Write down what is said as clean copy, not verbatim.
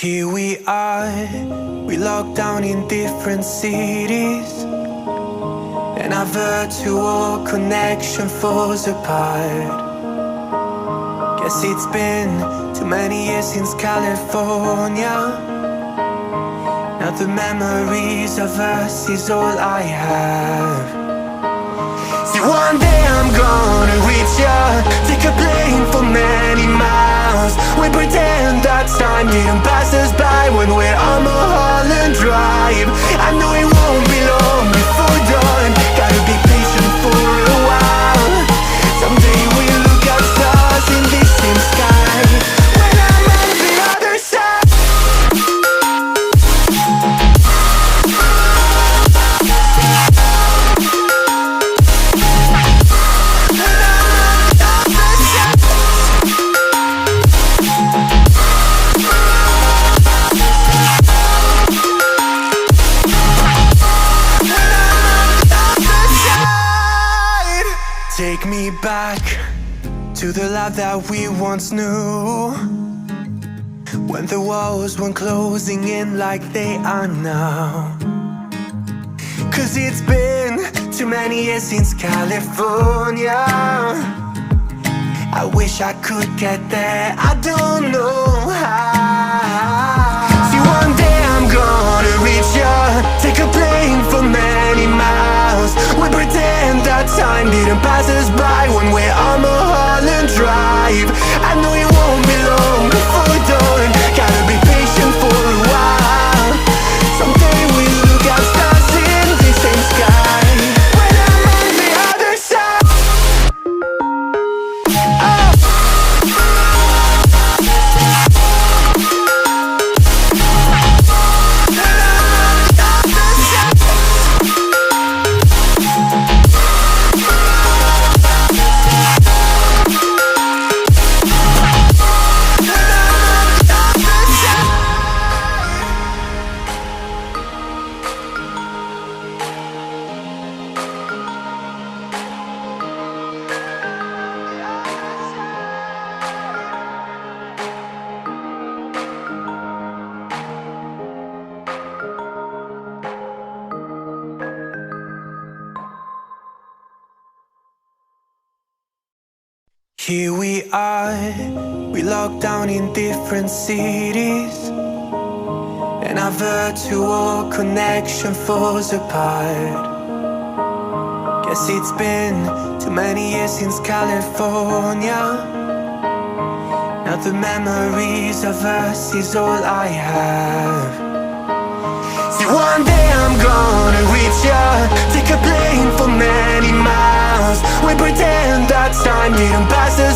Here we are, we locked down in different cities, and our virtual connection falls apart. Guess it's been too many years since California. Now the memories of us is all I have. See, one day I'm gonna reach ya, take a plane for many miles. We pretend that time didn't pass us by when we're on Mulholland Drive. I know it won't be long before dawn, gotta be patient for a while. Someday we'll look at stars in this same sky when I'm on the other side. Take me back to the life that we once knew, when the walls weren't closing in like they are now. Cause it's been too many years since California. I wish I could get there, I don't know how. See, one day I'm gonna reach ya, take a plane for many miles. We pretend that time didn't pass us by when we're on Mulholland Drive. I know it won't be long before dawn, gotta be patient for a while. Someday we'll look at stars in the same sky when I'm on the other side. Here we are, we locked down in different cities, and our virtual connection falls apart. Guess it's been too many years since California. Now the memories of us is all I have. See, one day I'm gonna reach ya, take a plane for many miles. We pretend that time didn't pass us